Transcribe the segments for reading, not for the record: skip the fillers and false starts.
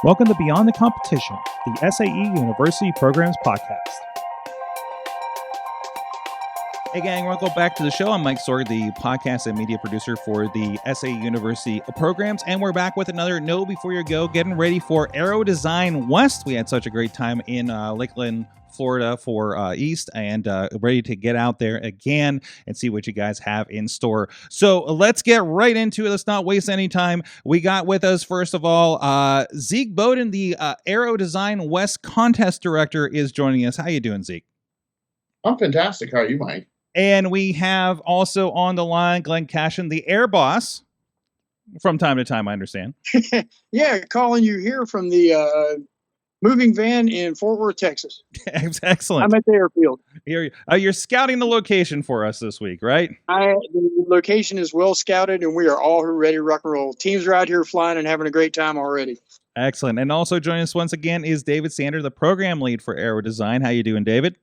Welcome to Beyond the Competition, the SAE University Programs Podcast. Hey gang, we'll go back to the show. I'm Mike Sorg, the podcast and media producer for the SAE University Programs, and we're back with another Know Before You Go, getting ready for Aero Design West. We had such a great time in Lakeland, Florida for East, and ready to get out there again and see what you guys have in store. So let's get right into it. Let's not waste any time. We got with us, first of all, Zeke Bowden, the Aero Design West contest director, is joining us. How you doing, Zeke? I'm fantastic. How are you, Mike? And we have also on the line Glenn Cashin, the Air Boss, from time to time, I understand. Yeah, calling you here from the moving van in Fort Worth, Texas. Excellent. I'm at the airfield. You're scouting the location for us this week, right? The location is well scouted, and we are all ready to rock and roll. Teams are out here flying and having a great time already. Excellent. And also joining us once again is David Sander, the program lead for Aero Design. How you doing, David?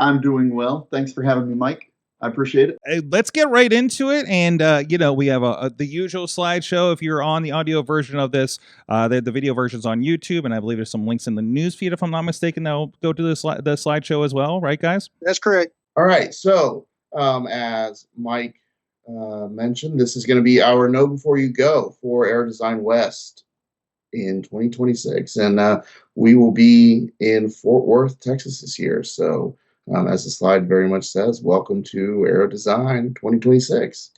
I'm doing well. Thanks for having me, Mike. I appreciate it. Hey, let's get right into it. And, we have the usual slideshow. If you're on the audio version of this, the video version's on YouTube. And I believe there's some links in the news feed, if I'm not mistaken, that'll go to the slideshow as well. Right, guys? That's correct. All right. So as Mike mentioned, this is going to be our Know Before You Go for Aero Design West in 2026. And we will be in Fort Worth, Texas this year. So as the slide very much says, welcome to Aero Design 2026.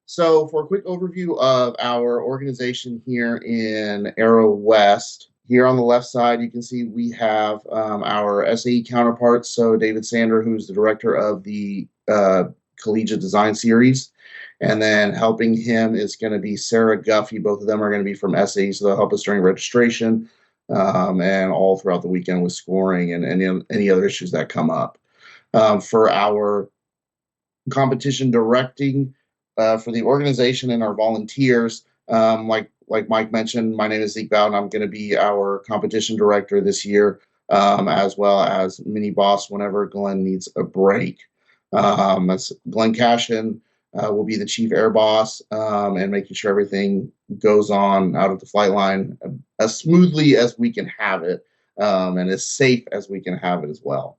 So for a quick overview of our organization here in Aero West, here on the left side, you can see we have our SAE counterparts. So David Sander, who's the director of the Collegiate Design Series. And then helping him is going to be Sarah Guffey. Both of them are going to be from SAE, so they'll help us during registration and all throughout the weekend with scoring and any other issues that come up. For our competition directing for the organization and our volunteers, like Mike mentioned, my name is Zeke Bowden. I'm going to be our competition director this year, as well as mini boss whenever Glenn needs a break. That's Glenn Cashin will be the chief air boss and making sure everything goes on out of the flight line as smoothly as we can have it and as safe as we can have it as well.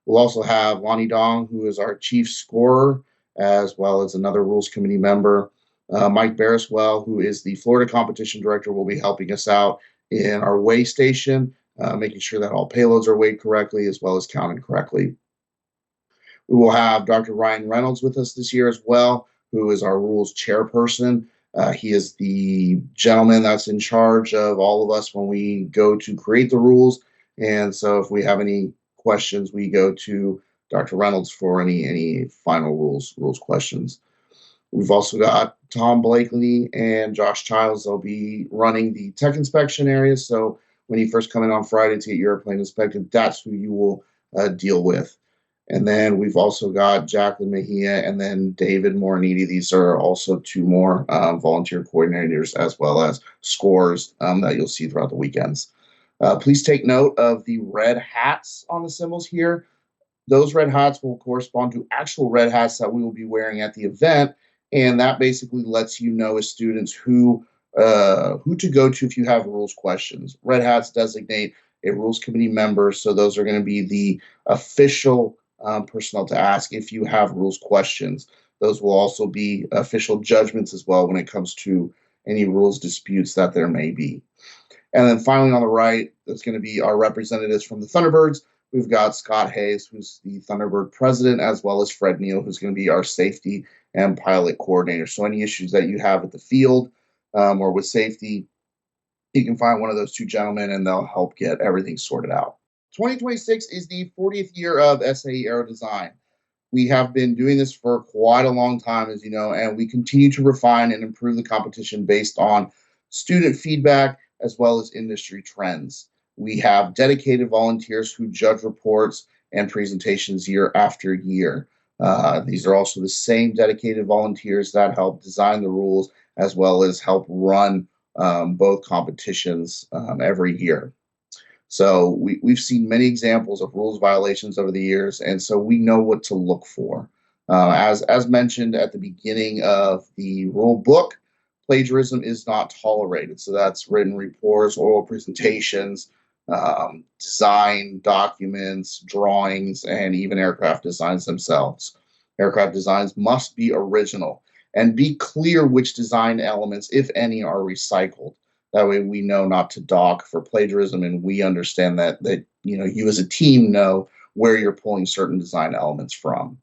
We'll also have Lonnie Dong, who is our chief scorer, as well as another rules committee member. Mike Barriswell, who is the Florida competition director, will be helping us out in our weigh station, making sure that all payloads are weighed correctly as well as counted correctly. We will have Dr. Ryan Reynolds with us this year as well, who is our rules chairperson. He is the gentleman that's in charge of all of us when we go to create the rules. And so if we have any questions, we go to Dr. Reynolds for any final rules questions. We've also got Tom Blakely and Josh Childs. They'll be running the tech inspection area. So when you first come in on Friday to get your airplane inspected, that's who you will deal with. And then we've also got Jacqueline Mejia and then David Moriniti. These are also two more volunteer coordinators as well as scores that you'll see throughout the weekends. Please take note of the red hats on the symbols here. Those red hats will correspond to actual red hats that we will be wearing at the event. And that basically lets you know as students who to go to if you have rules questions. Red hats designate a rules committee member. So those are going to be the official personnel to ask if you have rules questions. Those will also be official judgments as well when it comes to any rules disputes that there may be. And then finally on the right, that's going to be our representatives from the Thunderbirds. We've got Scott Hayes, who's the Thunderbird president, as well as Fred Neal, who's going to be our safety and pilot coordinator. So any issues that you have at the field or with safety, you can find one of those two gentlemen and they'll help get everything sorted out. 2026 is the 40th year of SAE Aero Design. We have been doing this for quite a long time, as you know, and we continue to refine and improve the competition based on student feedback as well as industry trends. We have dedicated volunteers who judge reports and presentations year after year. These are also the same dedicated volunteers that help design the rules as well as help run both competitions every year. So we've seen many examples of rules violations over the years, and so we know what to look for. As mentioned at the beginning of the rule book, plagiarism is not tolerated. So that's written reports, oral presentations, design documents, drawings, and even aircraft designs themselves. Aircraft designs must be original and be clear which design elements, if any, are recycled. That way we know not to dock for plagiarism, and we understand that you as a team know where you're pulling certain design elements from.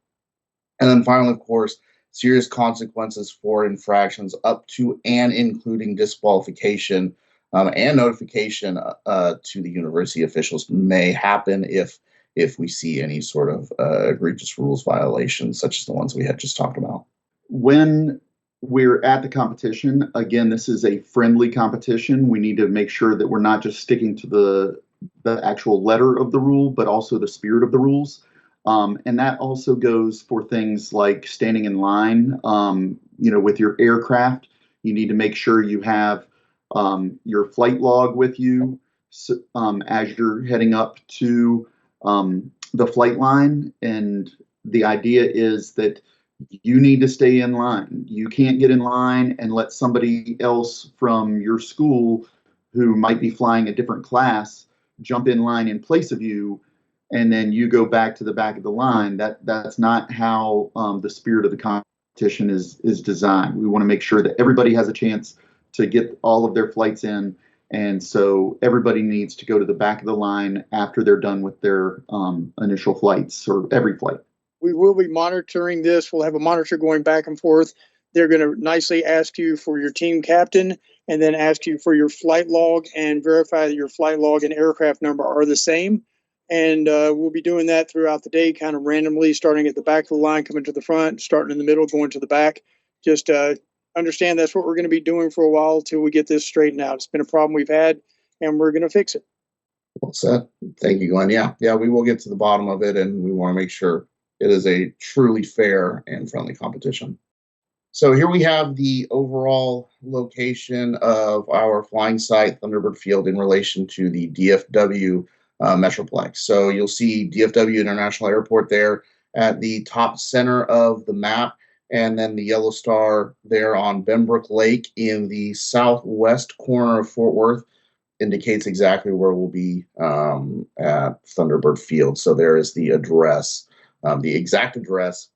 And then finally, of course, serious consequences for infractions up to and including disqualification and notification to the university officials may happen if we see any sort of egregious rules violations, such as the ones we had just talked about. When we're at the competition, again, this is a friendly competition. We need to make sure that we're not just sticking to the actual letter of the rule, but also the spirit of the rules. And that also goes for things like standing in line. With your aircraft, you need to make sure you have your flight log with you as you're heading up to the flight line. And the idea is that you need to stay in line. You can't get in line and let somebody else from your school who might be flying a different class jump in line in place of you, and then you go back to the back of the line. That's not how the spirit of the competition is designed. We want to make sure that everybody has a chance to get all of their flights in, and so everybody needs to go to the back of the line after they're done with their initial flights, or every flight. We will be monitoring this. We'll have a monitor going back and forth. They're going to nicely ask you for your team captain, and then ask you for your flight log, and verify that your flight log and aircraft number are the same. And we'll be doing that throughout the day, kind of randomly, starting at the back of the line, coming to the front, starting in the middle, going to the back. Just understand that's what we're going to be doing for a while till we get this straightened out. It's been a problem we've had, and we're going to fix it. Well said. Thank you, Glenn. Yeah, we will get to the bottom of it, and we want to make sure it is a truly fair and friendly competition. So here we have the overall location of our flying site, Thunderbird Field, in relation to the DFW Metroplex. So you'll see DFW International Airport there at the top center of the map, and then the yellow star there on Benbrook Lake in the southwest corner of Fort Worth indicates exactly where we'll be at Thunderbird Field. So there is the address, the exact address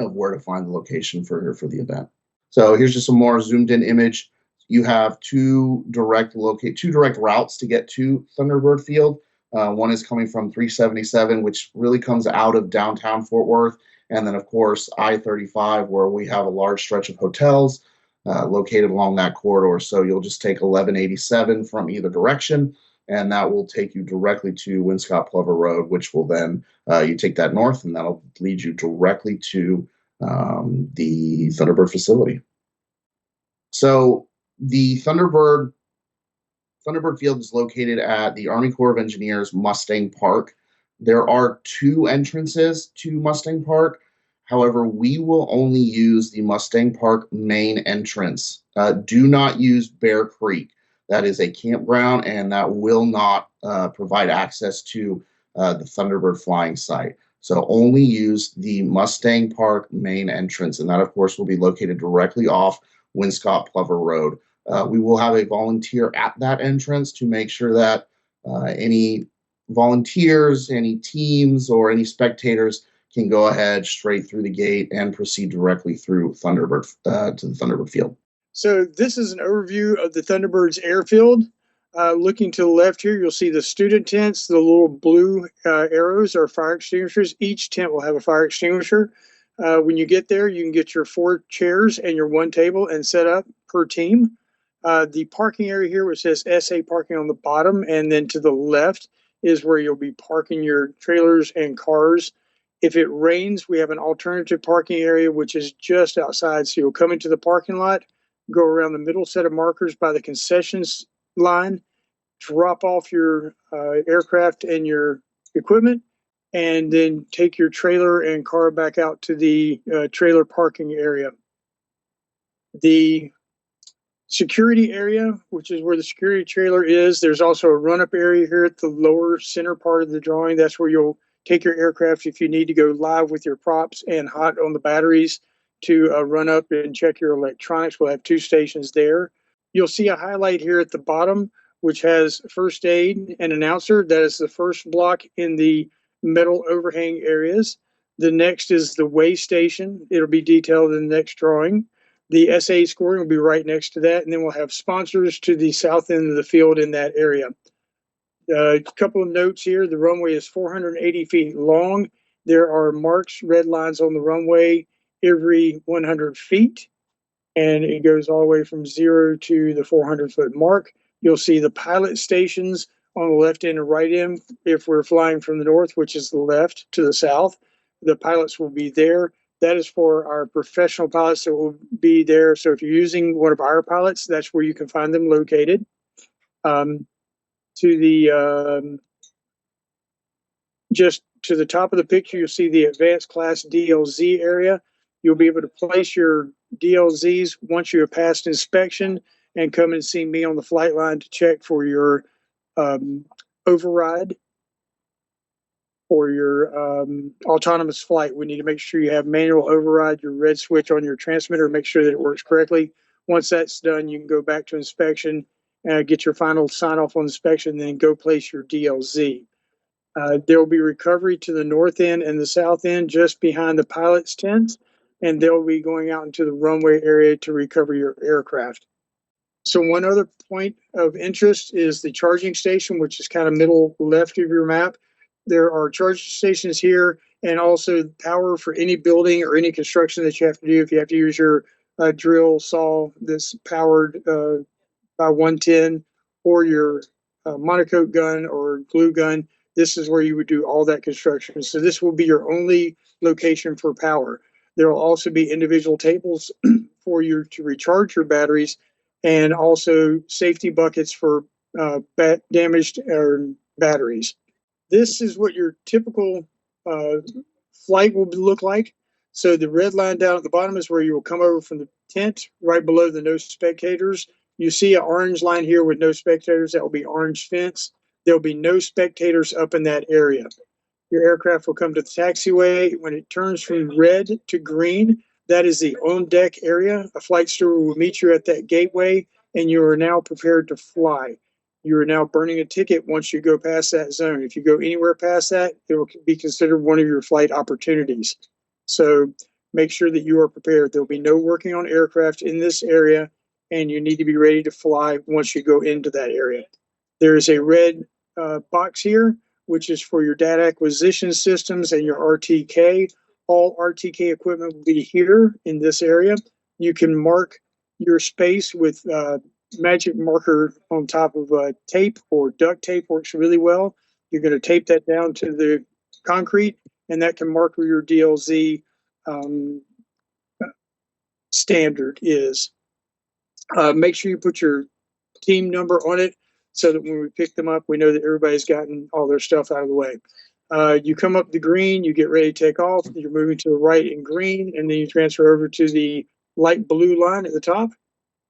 of where to find the location for the event. So here's just a more zoomed in image. You have two direct routes to get to Thunderbird Field. One is coming from 377, which really comes out of downtown Fort Worth. And then, of course, I-35, where we have a large stretch of hotels located along that corridor. So you'll just take 1187 from either direction, and that will take you directly to Winscott Plover Road, which will then, you take that north, and that'll lead you directly to the Thunderbird facility. So the Thunderbird Field is located at the Army Corps of Engineers Mustang Park. There are two entrances to Mustang Park. However, we will only use the Mustang Park main entrance. Do not use Bear Creek. That is a campground, and that will not provide access to the Thunderbird flying site. So only use the Mustang Park main entrance, and that, of course, will be located directly off Winscott Plover Road. We will have a volunteer at that entrance to make sure that any volunteers, any teams, or any spectators can go ahead straight through the gate and proceed directly through Thunderbird to the Thunderbird Field. So this is an overview of the Thunderbird's airfield. Looking to the left here, you'll see the student tents. The little blue arrows are fire extinguishers. Each tent will have a fire extinguisher. When you get there, you can get your 4 chairs and your 1 table and set up per team. The parking area here, which says SA parking on the bottom, and then to the left is where you'll be parking your trailers and cars. If it rains, we have an alternative parking area, which is just outside. So you'll come into the parking lot, go around the middle set of markers by the concessions line, drop off your aircraft and your equipment, and then take your trailer and car back out to the trailer parking area. The security area, which is where the security trailer is, there's also a run-up area here at the lower center part of the drawing. That's where you'll take your aircraft if you need to go live with your props and hot on the batteries. to run up and check your electronics. We'll have 2 stations there. You'll see a highlight here at the bottom, which has first aid and announcer. That is the first block in the metal overhang areas. The next is the weigh station. It'll be detailed in the next drawing. The SAE scoring will be right next to that. And then we'll have sponsors to the south end of the field in that area. A couple of notes here. The runway is 480 feet long. There are marks, red lines on the runway every 100 feet. And it goes all the way from 0 to the 400-foot mark. You'll see the pilot stations on the left end and right end. If we're flying from the north, which is the left, to the south, the pilots will be there. That is for our professional pilots that will be there. So if you're using one of our pilots, that's where you can find them located. To the just to the top of the picture, you'll see the advanced class DLZ area. You'll be able to place your DLZs once you have passed inspection and come and see me on the flight line to check for your override or your autonomous flight. We need to make sure you have manual override, your red switch on your transmitter, make sure that it works correctly. Once that's done, you can go back to inspection, get your final sign off on inspection, then go place your DLZ. There will be recovery to the north end and the south end just behind the pilot's tents, and they'll be going out into the runway area to recover your aircraft. So one other point of interest is the charging station, which is kind of middle left of your map. There are charging stations here and also power for any building or any construction that you have to do. If you have to use your drill saw that's powered by 110 or your monocoque gun or glue gun, this is where you would do all that construction. So this will be your only location for power. There will also be individual tables for you to recharge your batteries and also safety buckets for damaged batteries. This is what your typical flight will look like. So the red line down at the bottom is where you will come over from the tent, right below the no spectators. You see an orange line here with no spectators. That will be orange fence. There will be no spectators up in that area. Your aircraft will come to the taxiway. When it turns from red to green, that is the on-deck area. A flight steward will meet you at that gateway, and you are now prepared to fly. You are now burning a ticket once you go past that zone. If you go anywhere past that, it will be considered one of your flight opportunities. So make sure that you are prepared. There will be no working on aircraft in this area, and you need to be ready to fly once you go into that area. There is a red box here, which is for your data acquisition systems and your RTK. All RTK equipment will be here in this area. You can mark your space with magic marker on top of tape, or duct tape works really well. You're going to tape that down to the concrete, and that can mark where your DLZ standard is. Make sure you put your team number on it so that when we pick them up, we know that everybody's gotten all their stuff out of the way. You come up the green, you get ready to take off, you're moving to the right in green, and then you transfer over to the light blue line at the top.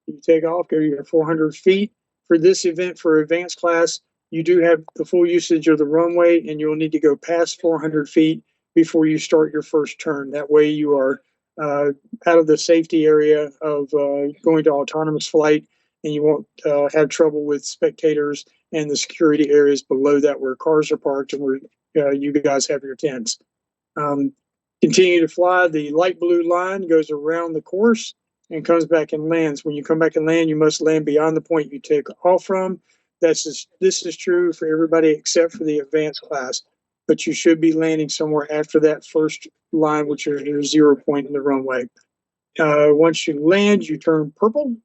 You take off, go to your 400 feet. For this event, for advanced class, you do have the full usage of the runway, and you'll need to go past 400 feet before you start your first turn. That way you are out of the safety area of going to autonomous flight, and you won't have trouble with spectators and the security areas below that where cars are parked and where you guys have your tents. Continue to fly. The light blue line goes around the course and comes back and lands. When you come back and land, you must land beyond the point you take off from. This is true for everybody except for the advanced class, but you should be landing somewhere after that first line, which is your 0 point in the runway. Once you land, you turn purple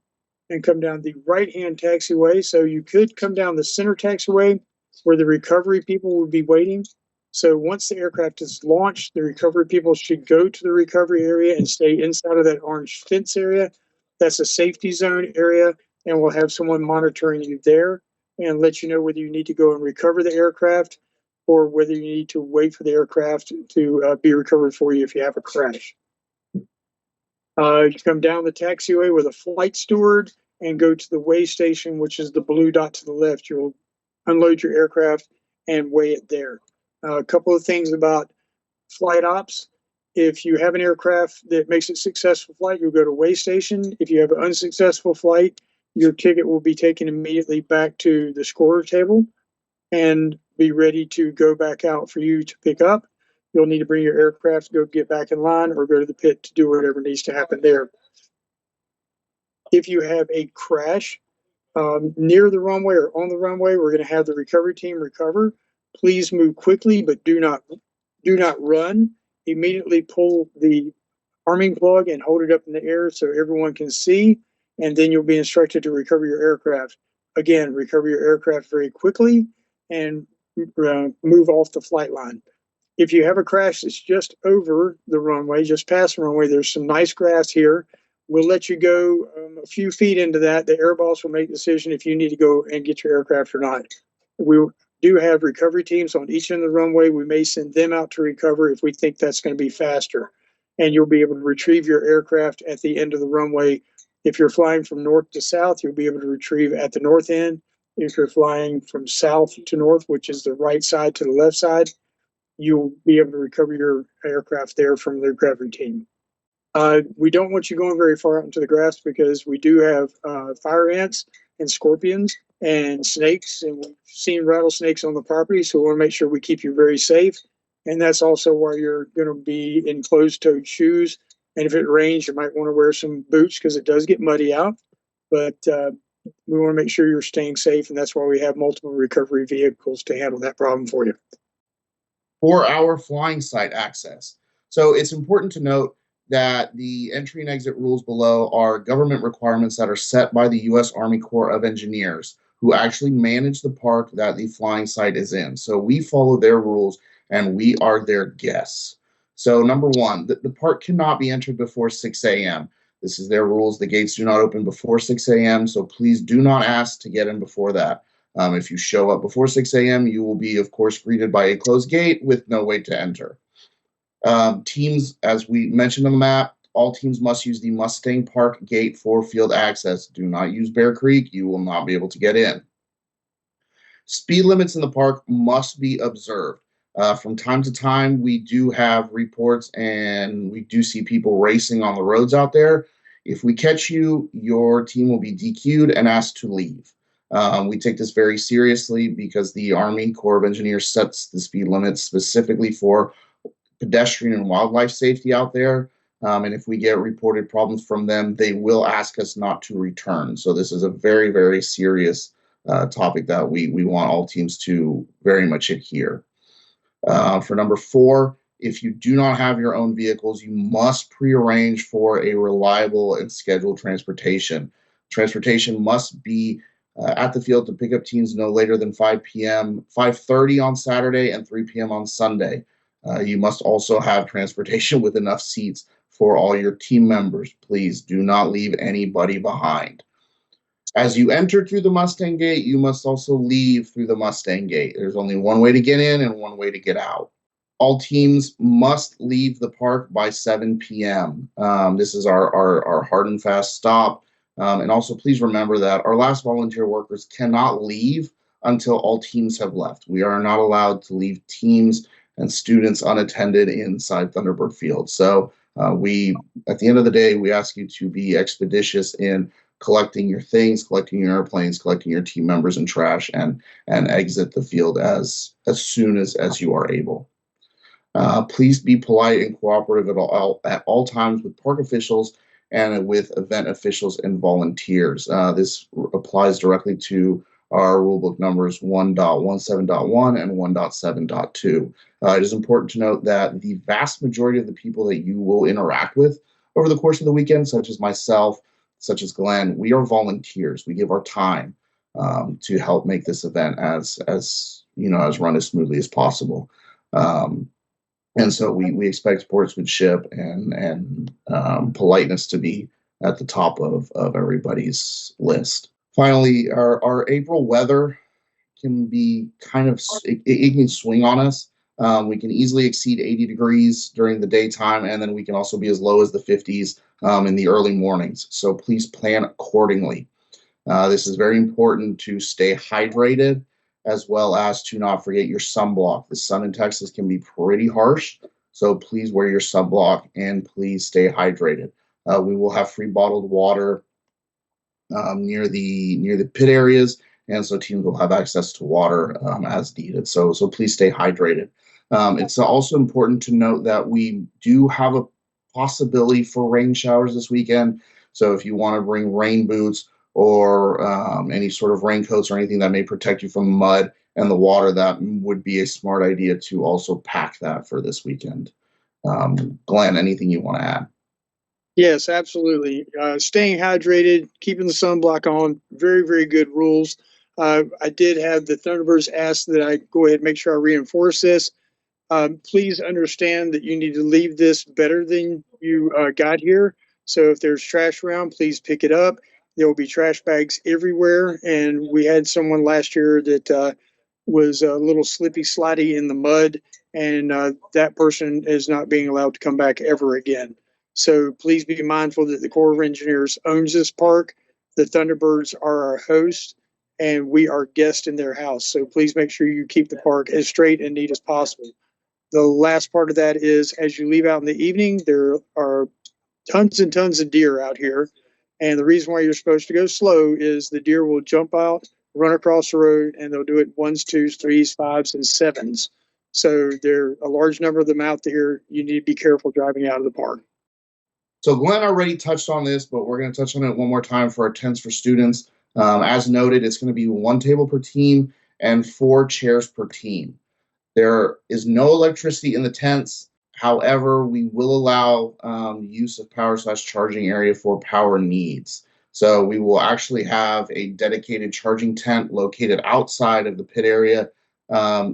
and come down the right-hand taxiway. So you could come down the center taxiway where the recovery people would be waiting. So once the aircraft is launched, the recovery people should go to the recovery area and stay inside of that orange fence area. That's a safety zone area, and we'll have someone monitoring you there and let you know whether you need to go and recover the aircraft or whether you need to wait for the aircraft to be recovered for you if you have a crash. You come down the taxiway with a flight steward and go to the weigh station, which is the blue dot to the left. You'll unload your aircraft and weigh it there. A couple of things about flight ops. If you have an aircraft that makes a successful flight, you'll go to weigh station. If you have an unsuccessful flight, your ticket will be taken immediately back to the scorer table and be ready to go back out for you to pick up. You'll need to bring your aircraft, go get back in line, or go to the pit to do whatever needs to happen there. If you have a crash near the runway or on the runway, we're going to have the recovery team recover. Please move quickly, but do not run. Immediately pull the arming plug and hold it up in the air so everyone can see, and then you'll be instructed to recover your aircraft. Again, recover your aircraft very quickly and move off the flight line. If you have a crash that's just over the runway, just past the runway, there's some nice grass here. We'll let you go a few feet into that. The air boss will make the decision if you need to go and get your aircraft or not. We do have recovery teams on each end of the runway. We may send them out to recover if we think that's going to be faster. And you'll be able to retrieve your aircraft at the end of the runway. If you're flying from north to south, you'll be able to retrieve at the north end. If you're flying from south to north, which is the right side to the left side, you'll be able to recover your aircraft there from the recovery team. We don't want you going very far out into the grass because we do have fire ants and scorpions and snakes, and we've seen rattlesnakes on the property, so we want to make sure we keep you very safe. And that's also why you're going to be in closed-toed shoes. And if it rains, you might want to wear some boots because it does get muddy out. But we want to make sure you're staying safe, and that's why we have multiple recovery vehicles to handle that problem for you. 4-hour flying site access. So it's important to note that the entry and exit rules below are government requirements that are set by the U.S. Army Corps of Engineers, who actually manage the park that the flying site is in. So we follow their rules, and we are their guests. So number one, the park cannot be entered before 6 a.m. This is their rules. The gates do not open before 6 a.m., so please do not ask to get in before that. If you show up before 6 a.m., you will be, of course, greeted by a closed gate with no way to enter. Teams, as we mentioned on the map, all teams must use the Mustang Park gate for field access. Do not use Bear Creek. You will not be able to get in. Speed limits in the park must be observed. From time to time, we do have reports and we do see people racing on the roads out there. If we catch you, your team will be DQ'd and asked to leave. We take this very seriously because the Army Corps of Engineers sets the speed limits specifically for pedestrian and wildlife safety out there. And if we get reported problems from them, they will ask us not to return. So this is a very, very serious topic that we want all teams to very much adhere. For number 4, if you do not have your own vehicles, you must prearrange for a reliable and scheduled transportation. Transportation must be at the field to pick up teams no later than 5 p.m., 5:30 on Saturday, and 3 p.m. on Sunday. You must also have transportation with enough seats for all your team members. Please do not leave anybody behind. As you enter through the Mustang Gate, you must also leave through the Mustang Gate. There's only one way to get in and one way to get out. All teams must leave the park by 7 p.m. This is our hard and fast stop. And also, please remember that our last volunteer workers cannot leave until all teams have left. We are not allowed to leave teams and students unattended inside Thunderbird Field. So at the end of the day, we ask you to be expeditious in collecting your things, collecting your airplanes, collecting your team members and trash, and exit the field as soon as you are able. Please be polite and cooperative at all times with park officials and with event officials and volunteers. This applies directly to our rulebook numbers 1.17.1 and 1.7.2. It is important to note that the vast majority of the people that you will interact with over the course of the weekend, such as myself, such as Glenn, we are volunteers. We give our time to help make this event as run as smoothly as possible. And so we expect sportsmanship and politeness to be at the top of everybody's list. Finally, our April weather can be it can swing on us. We can easily exceed 80 degrees during the daytime, and then we can also be as low as the 50s in the early mornings. So please plan accordingly. This is very important to stay hydrated, as well as to not forget your sunblock. The sun in Texas can be pretty harsh, So please wear your sunblock and please stay hydrated. We will have free bottled water near the pit areas, and so teams will have access to water as needed. So please stay hydrated. It's also important to note that we do have a possibility for rain showers this weekend. So if you want to bring rain boots or any sort of raincoats or anything that may protect you from the mud and the water, that would be a smart idea to also pack that for this weekend. Glenn, anything you want to add? Yes, absolutely. Staying hydrated, keeping the sunblock on, very, very good rules. I did have the Thunderbirds ask that I go ahead and make sure I reinforce this. Please understand that you need to leave this better than you got here. So if there's trash around, please pick it up. There will be trash bags everywhere. And we had someone last year that was a little slippy slidey in the mud, and that person is not being allowed to come back ever again. So please be mindful that the Corps of Engineers owns this park. The Thunderbirds are our host, and we are guests in their house. So please make sure you keep the park as straight and neat as possible. The last part of that is as you leave out in the evening, there are tons and tons of deer out here. And the reason why you're supposed to go slow is the deer will jump out, run across the road, and they'll do it ones, twos, threes, fives, and sevens. So there are a large number of them out there. You need to be careful driving out of the park. So Glenn already touched on this, but we're going to touch on it one more time for our tents for students. As noted, it's going to be 1 table per team and 4 chairs per team. There is no electricity in the tents. However, we will allow use of power/charging area for power needs. So we will actually have a dedicated charging tent located outside of the pit area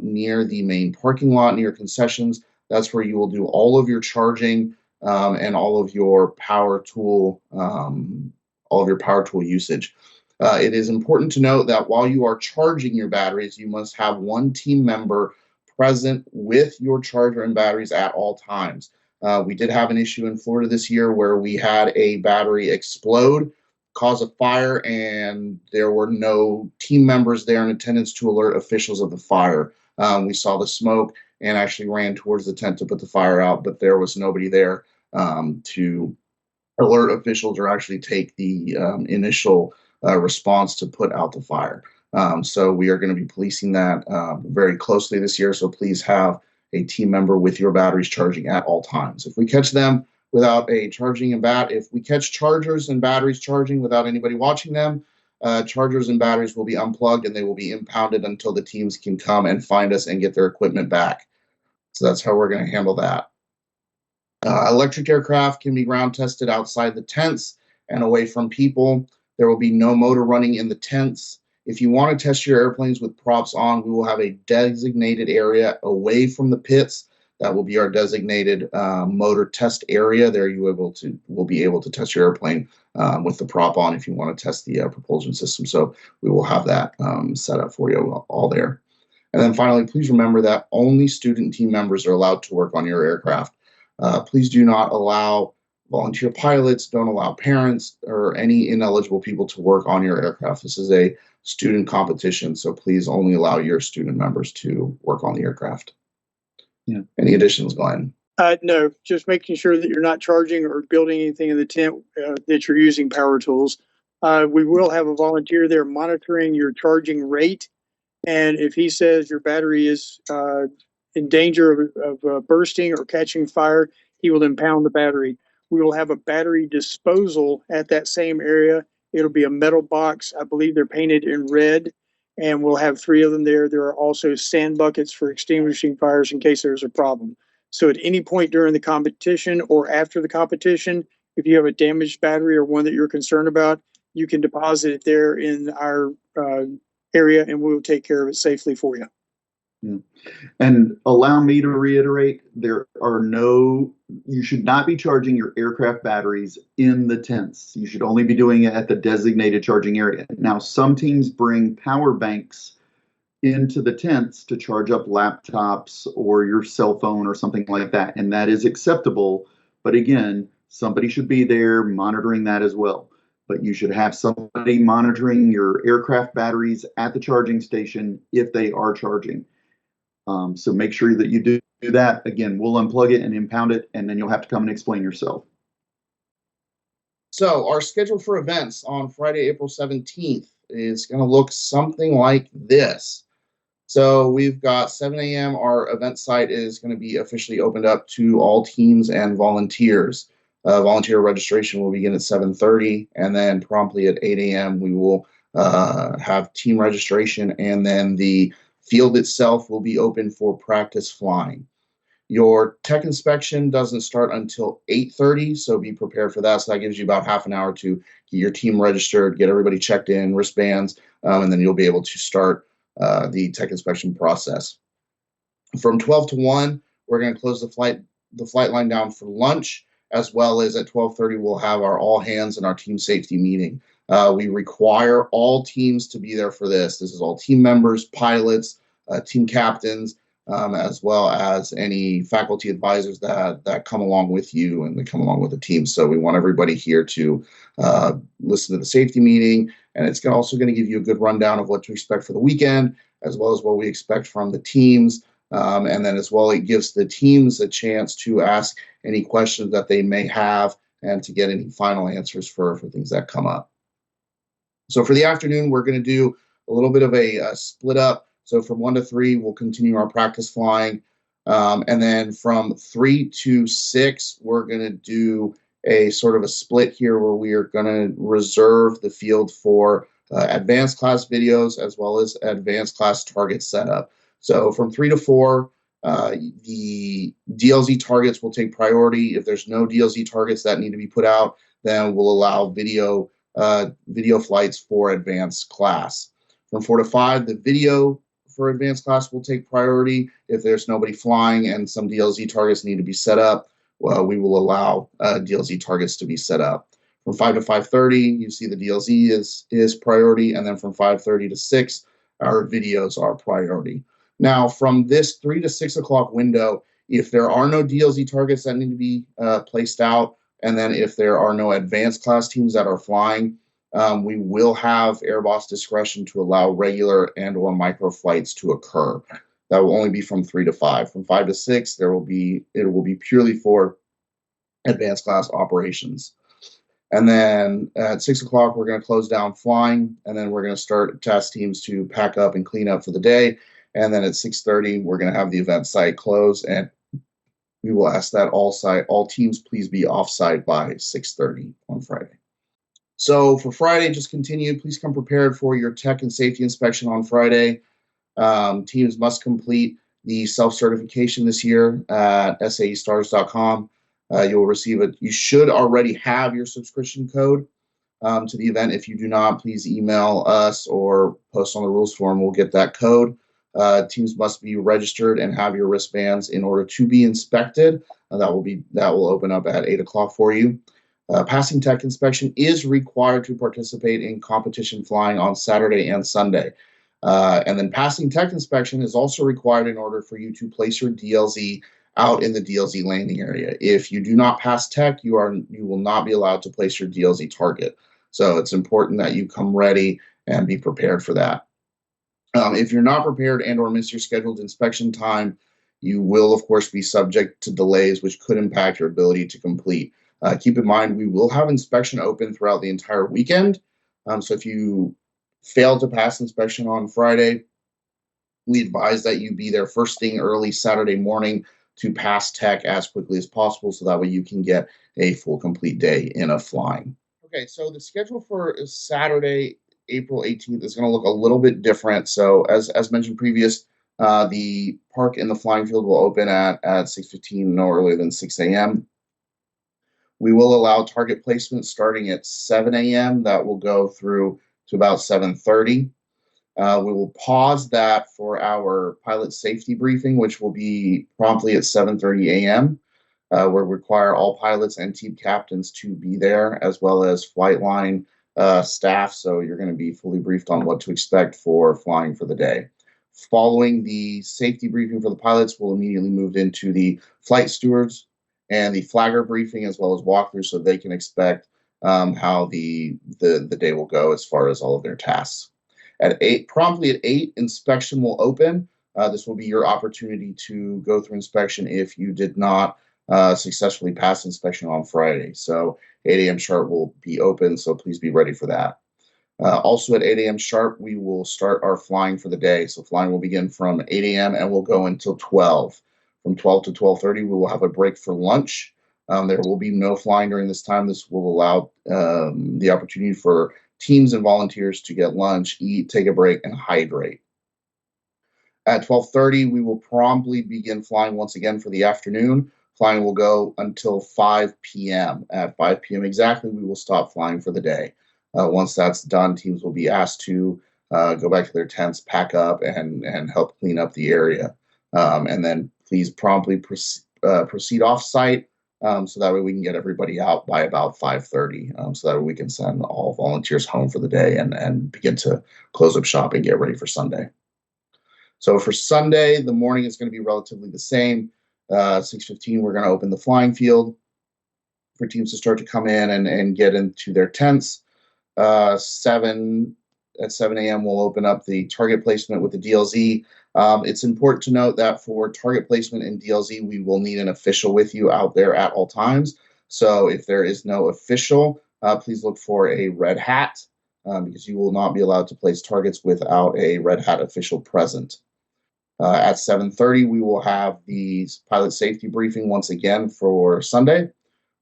near the main parking lot, near concessions. That's where you will do all of your charging and all of your power tool usage. It is important to note that while you are charging your batteries, you must have 1 team member present with your charger and batteries at all times. We did have an issue in Florida this year where we had a battery explode, cause a fire, and there were no team members there in attendance to alert officials of the fire. We saw the smoke and actually ran towards the tent to put the fire out, but there was nobody there to alert officials or actually take the initial response to put out the fire. So we are going to be policing that very closely this year. So please have a team member with your batteries charging at all times. If we catch them without a charging and if we catch chargers and batteries charging without anybody watching them, chargers and batteries will be unplugged and they will be impounded until the teams can come and find us and get their equipment back. So that's how we're going to handle that. Electric aircraft can be ground tested outside the tents and away from people. There will be no motor running in the tents. If you want to test your airplanes with props on, we will have a designated area away from the pits. That will be our designated motor test area. There you will be able to test your airplane with the prop on if you want to test the propulsion system. So we will have that set up for you all there. And then finally, please remember that only student team members are allowed to work on your aircraft. Please do not allow volunteer pilots, don't allow parents or any ineligible people to work on your aircraft. This is a student competition, so please only allow your student members to work on the aircraft. Yeah. Any additions, Glenn? No, just making sure that you're not charging or building anything in the tent that you're using power tools. We will have a volunteer there monitoring your charging rate. And if he says your battery is in danger of bursting or catching fire, he will impound the battery. We will have a battery disposal at that same area. It'll be a metal box. I believe they're painted in red, and we'll have 3 of them there. There are also sand buckets for extinguishing fires in case there's a problem. So at any point during the competition or after the competition, if you have a damaged battery or one that you're concerned about, you can deposit it there in our area, and we'll take care of it safely for you. Yeah. And allow me to reiterate, you should not be charging your aircraft batteries in the tents. You should only be doing it at the designated charging area. Now, some teams bring power banks into the tents to charge up laptops or your cell phone or something like that, and that is acceptable. But again, somebody should be there monitoring that as well. But you should have somebody monitoring your aircraft batteries at the charging station if they are charging. So make sure that you do Do that, again, we'll unplug it and impound it, and then you'll have to come and explain yourself. So our schedule for events on Friday, April 17th is going to look something like this. So we've got 7 a.m. Our event site is going to be officially opened up to all teams and volunteers. Volunteer registration will begin at 7:30, and then promptly at 8 a.m. we will have team registration, and then the field itself will be open for practice flying. Your tech inspection doesn't start until 8:30, so be prepared for that. So that gives you about half an hour to get your team registered, get everybody checked in, wristbands, and then you'll be able to start the tech inspection process. From 12 to 1, we're going to close the flight line down for lunch, as well as at 12:30 we'll have our all hands and our team safety meeting. We require all teams to be there for this. This is all team members, pilots, team captains, as well as any faculty advisors that come along with you and they come along with the team. So we want everybody here to listen to the safety meeting, and it's also going to give you a good rundown of what to expect for the weekend, as well as what we expect from the teams. And then as well, it gives the teams a chance to ask any questions that they may have and to get any final answers for things that come up. So for the afternoon, we're going to do a little bit of a split up. So from 1 to 3, we'll continue our practice flying. And then from 3 to 6, we're going to do a sort of a split here where we are going to reserve the field for advanced class videos as well as advanced class target setup. So from 3 to 4, the DLZ targets will take priority. If there's no DLZ targets that need to be put out, then we'll allow video flights for advanced class. From 4 to 5, the video for advanced class will take priority. If there's nobody flying and some DLZ targets need to be set up, well, we will allow DLZ targets to be set up. From 5 to 5:30, you see the DLZ is priority, and then from 5:30 to 6, our videos are priority. Now, from this 3 to 6 o'clock window, if there are no DLZ targets that need to be placed out, and then if there are no advanced class teams that are flying, we will have Air Boss discretion to allow regular and or micro flights to occur. That will only be from 3 to 5. From 5 to 6, it will be purely for advanced class operations. And then at 6 o'clock, we're going to close down flying, and then we're going to start task teams to pack up and clean up for the day. And then at 6:30, we're going to have the event site close, and we will ask that all teams please be off-site by 6:30 on Friday. So for Friday, just continue. Please come prepared for your tech and safety inspection on Friday. Teams must complete the self-certification this year at saestars.com. You should already have your subscription code to the event. If you do not, please email us or post on the rules forum. We'll get that code. Teams must be registered and have your wristbands in order to be inspected. That will open up at 8 o'clock for you. Passing tech inspection is required to participate in competition flying on Saturday and Sunday. And then passing tech inspection is also required in order for you to place your DLZ out in the DLZ landing area. If you do not pass tech, you will not be allowed to place your DLZ target. So it's important that you come ready and be prepared for that. If you're not prepared and or miss your scheduled inspection time, you will, of course, be subject to delays, which could impact your ability to complete. Keep in mind, we will have inspection open throughout the entire weekend. So if you fail to pass inspection on Friday, we advise that you be there first thing early Saturday morning to pass tech as quickly as possible, so that way you can get a full complete day in of flying. Okay, so the schedule for Saturday, April 18th is going to look a little bit different. So as mentioned previous, the park and the flying field will open at 6:15, no earlier than 6 a.m. We will allow target placement starting at 7 a.m. That will go through to about 7:30. We will pause that for our pilot safety briefing, which will be promptly at 7:30 a.m. We require all pilots and team captains to be there, as well as flight line staff. So you're going to be fully briefed on what to expect for flying for the day. Following the safety briefing for the pilots, we'll immediately move into the flight stewards and the flagger briefing, as well as walkthrough, so they can expect how the day will go as far as all of their tasks. Promptly at 8, inspection will open. This will be your opportunity to go through inspection if you did not successfully pass inspection on Friday. So 8 a.m. sharp will be open, so please be ready for that. Also at 8 a.m. sharp, we will start our flying for the day. So flying will begin from 8 a.m. and will go until 12. From 12 to 12:30, we will have a break for lunch. There will be no flying during this time. This will allow the opportunity for teams and volunteers to get lunch, eat, take a break, and hydrate. At 12:30, we will promptly begin flying once again for the afternoon. Flying will go until 5 p.m. At 5 p.m. exactly, we will stop flying for the day. Once that's done, teams will be asked to go back to their tents, pack up, and help clean up the area. And then please promptly proceed off-site so that way we can get everybody out by about 5:30, so that way we can send all volunteers home for the day and begin to close up shop and get ready for Sunday. So for Sunday, the morning is going to be relatively the same. 6:15, we're going to open the flying field for teams to start to come in and get into their tents. 7 a.m., we'll open up the target placement with the DLZ. It's important to note that for target placement in DLZ, we will need an official with you out there at all times. So if there is no official, please look for a red hat because you will not be allowed to place targets without a red hat official present. At 7:30, we will have the pilot safety briefing once again for Sunday.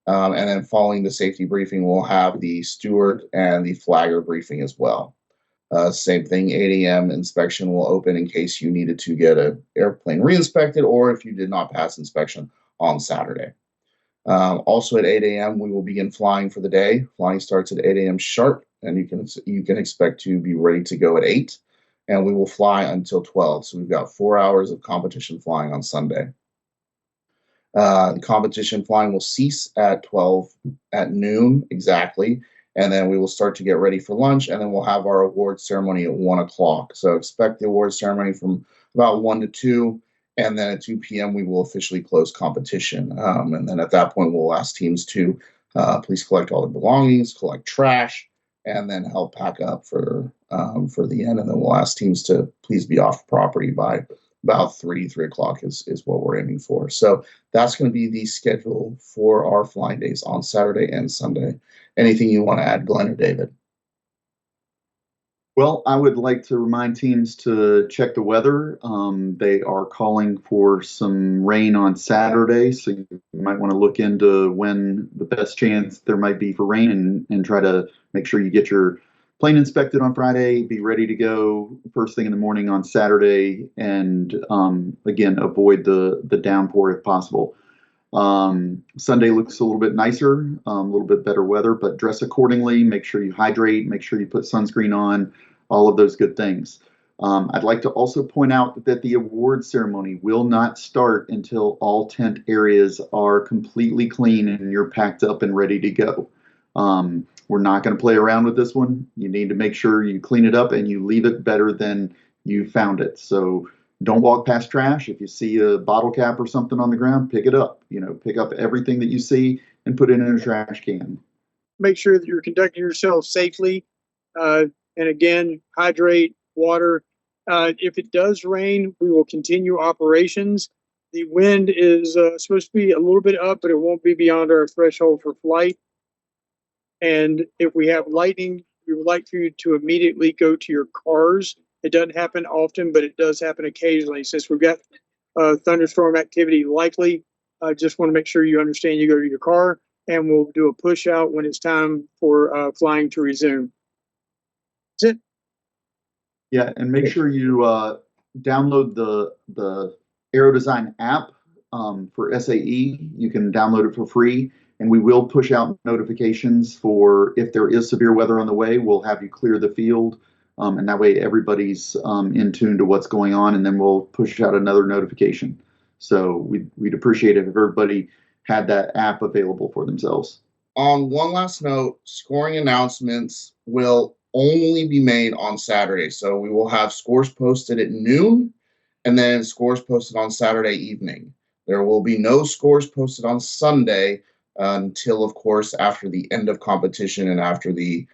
And then following the safety briefing, we'll have the steward and the flagger briefing as well. Same thing, 8 a.m. inspection will open in case you needed to get an airplane re-inspected or if you did not pass inspection on Saturday. Also at 8 a.m., we will begin flying for the day. Flying starts at 8 a.m. sharp, and you can expect to be ready to go at 8. And we will fly until 12. So we've got 4 hours of competition flying on Sunday. The competition flying will cease at 12 at noon exactly, and then we will start to get ready for lunch, and then we'll have our award ceremony at 1 o'clock. So expect the award ceremony from about 1 to 2, and then at 2 p.m. we will officially close competition. And then at that point, we'll ask teams to please collect all their belongings, collect trash, and then help pack up for the end. And then we'll ask teams to please be off property by about 3 o'clock is what we're aiming for. So that's going to be the schedule for our flying days on Saturday and Sunday. Anything you want to add, Glenn or David? Well, I would like to remind teams to check the weather. They are calling for some rain on Saturday, so you might want to look into when the best chance there might be for rain and try to make sure you get your plane inspected on Friday, be ready to go first thing in the morning on Saturday, and again, avoid the downpour if possible. Sunday looks a little bit nicer, a little bit better weather, but dress accordingly. Make sure you hydrate, make sure you put sunscreen on, all of those good things. I'd like to also point out that the award ceremony will not start until all tent areas are completely clean and you're packed up and ready to go. We're not going to play around with this one. You need to make sure you clean it up and you leave it better than you found it. So don't walk past trash. If you see a bottle cap or something on the ground, pick it up. Pick up everything that you see and put it in a trash can. Make sure that you're conducting yourself safely. And again, hydrate, water. If it does rain, we will continue operations. The wind is supposed to be a little bit up, but it won't be beyond our threshold for flight. And if we have lightning, we would like for you to immediately go to your cars. It doesn't happen often, but it does happen occasionally. Since we've got thunderstorm activity likely, I just want to make sure you understand you go to your car, and we'll do a push out when it's time for flying to resume. That's it. Yeah, and make sure you download the Aero Design app for SAE. You can download it for free. And we will push out notifications for if there is severe weather on the way. We'll have you clear the field, and that way everybody's in tune to what's going on, and then we'll push out another notification. So we'd appreciate it if everybody had that app available for themselves. On one last note, scoring announcements will only be made on Saturday. So we will have scores posted at noon and then scores posted on Saturday evening. There will be no scores posted on Sunday until, of course, after the end of competition and after the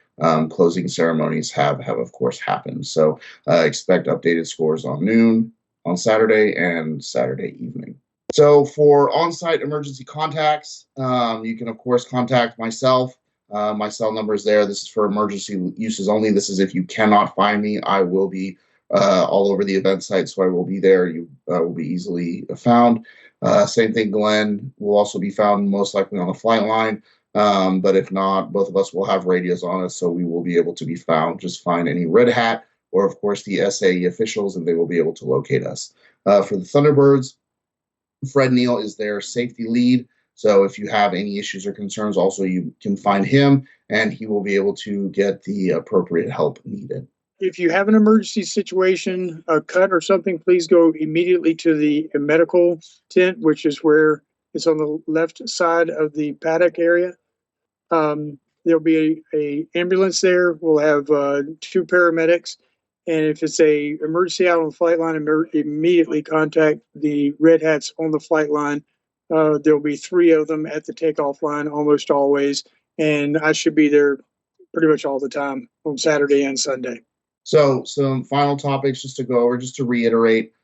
closing ceremonies have of course, happened. So expect updated scores on noon on Saturday and Saturday evening. So for on-site emergency contacts, you can, of course, contact myself. My cell number is there. This is for emergency uses only. This is if you cannot find me. I will be all over the event site, so I will be there. You will be easily found. Same thing, Glenn will also be found most likely on the flight line. But if not, both of us will have radios on us, so we will be able to be found. Just find any Red Hat or, of course, the SAE officials, and they will be able to locate us. For the Thunderbirds, Fred Neal is their safety lead. So if you have any issues or concerns, also you can find him, and he will be able to get the appropriate help needed. If you have an emergency situation, a cut or something, please go immediately to the medical tent, which is where it's on the left side of the paddock area. There'll be a ambulance there. We'll have 2 paramedics. And if it's a emergency out on the flight line, immediately contact the Red Hats on the flight line. There'll be 3 of them at the takeoff line almost always. And I should be there pretty much all the time on Saturday and Sunday. So some final topics just to go over, just to reiterate.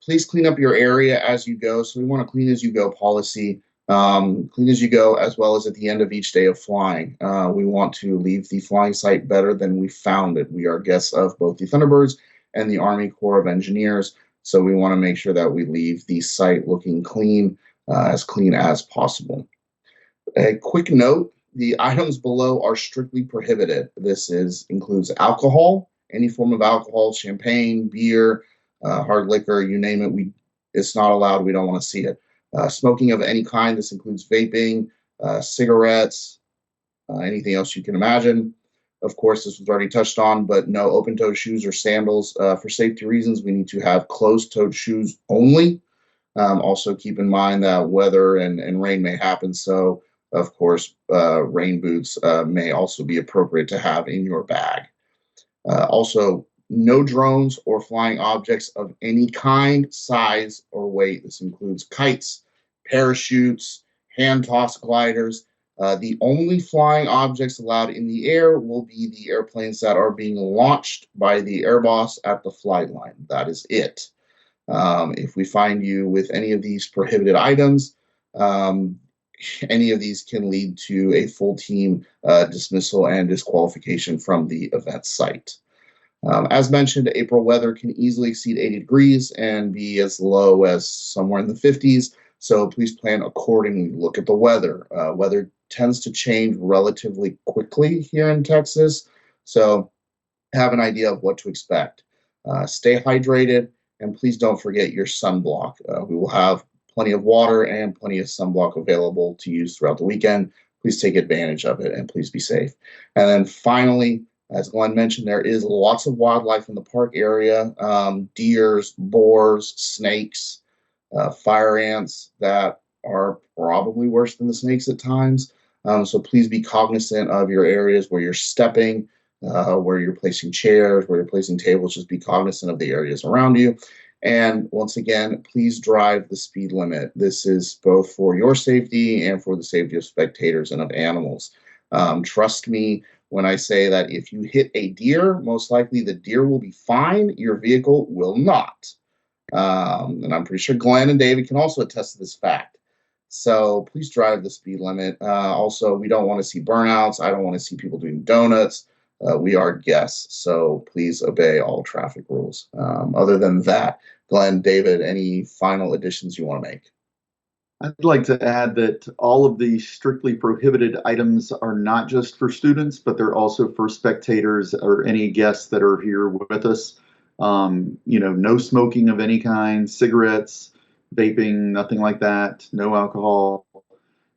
Please clean up your area as you go. So we want a clean as you go policy. Clean as you go, as well as at the end of each day of flying. We want to leave the flying site better than we found it. We are guests of both the Thunderbirds and the Army Corps of Engineers, so we want to make sure that we leave the site looking clean as possible. A quick note, the items below are strictly prohibited. This includes alcohol, any form of alcohol, champagne, beer, hard liquor, you name it. It's not allowed. We don't want to see it. Smoking of any kind. This includes vaping, cigarettes, anything else you can imagine. Of course, this was already touched on, but no open-toed shoes or sandals. For safety reasons, we need to have closed-toed shoes only. Also, keep in mind that weather and rain may happen, so of course, rain boots may also be appropriate to have in your bag. Also, no drones or flying objects of any kind, size, or weight. This includes kites, parachutes, hand-tossed gliders. The only flying objects allowed in the air will be the airplanes that are being launched by the air boss at the flight line. That is it. If we find you with any of these prohibited items, any of these can lead to a full team dismissal and disqualification from the event site. As mentioned, April weather can easily exceed 80 degrees and be as low as somewhere in the 50s. So please plan accordingly. Look at the weather. Weather tends to change relatively quickly here in Texas. So have an idea of what to expect. Stay hydrated, and please don't forget your sunblock. We will have plenty of water and plenty of sunblock available to use throughout the weekend. Please take advantage of it, and please be safe. And then finally, as Glenn mentioned, there is lots of wildlife in the park area, deers, boars, snakes, fire ants that are probably worse than the snakes at times. So please be cognizant of your areas where you're stepping, where you're placing chairs, where you're placing tables. Just be cognizant of the areas around you. And once again, please drive the speed limit. This is both for your safety and for the safety of spectators and of animals. Trust me when I say that if you hit a deer, most likely the deer will be fine. Your vehicle will not. And I'm pretty sure Glenn and David can also attest to this fact. So please drive the speed limit. Also, we don't want to see burnouts. I don't want to see people doing donuts. We are guests, so please obey all traffic rules. Other than that, Glenn, David, any final additions you want to make? I'd like to add that all of the strictly prohibited items are not just for students, but they're also for spectators or any guests that are here with us. No smoking of any kind, cigarettes, vaping, nothing like that, no alcohol.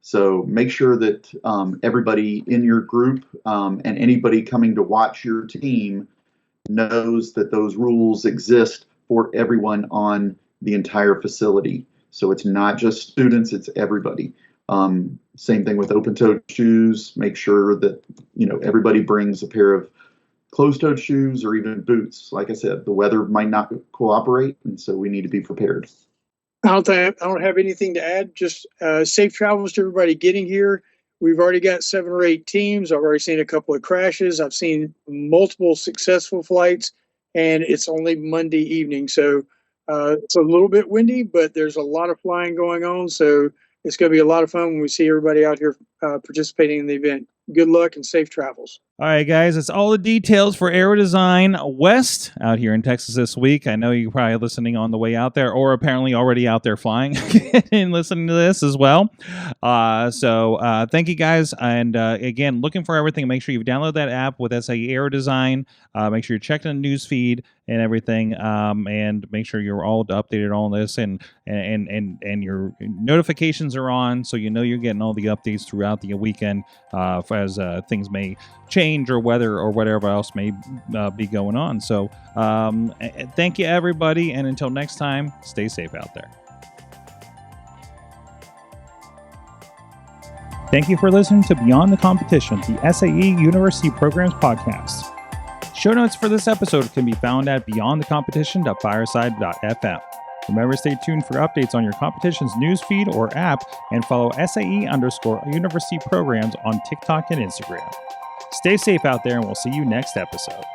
So make sure that everybody in your group and anybody coming to watch your team knows that those rules exist for everyone on the entire facility. So it's not just students, it's everybody. Same thing with open-toed shoes. Make sure that everybody brings a pair of closed-toed shoes or even boots. Like I said, the weather might not cooperate, and so we need to be prepared. I don't have anything to add. Just safe travels to everybody getting here. We've already got 7 or 8 teams. I've already seen a couple of crashes. I've seen multiple successful flights, and it's only Monday evening. So It's a little bit windy, but there's a lot of flying going on. So it's going to be a lot of fun when we see everybody out here participating in the event. Good luck and safe travels. All right, guys, that's all the details for Aero Design West out here in Texas this week. I know you're probably listening on the way out there, or apparently already out there flying and listening to this as well. So thank you, guys. And again, looking for everything. Make sure you download that app with SAE Aero Design. Make sure you're checking the news feed and everything, and make sure you're all updated on this, and your notifications are on, so you know you're getting all the updates throughout the weekend as things may change or weather or whatever else may be going on. So thank you, everybody, and until next time, stay safe out there. Thank you for listening to Beyond the Competition, the SAE University Programs Podcast. Show notes for this episode can be found at beyondthecompetition.fireside.fm. Remember, stay tuned for updates on your competition's newsfeed or app, and follow SAE_University Programs on TikTok and Instagram. Stay safe out there, and we'll see you next episode.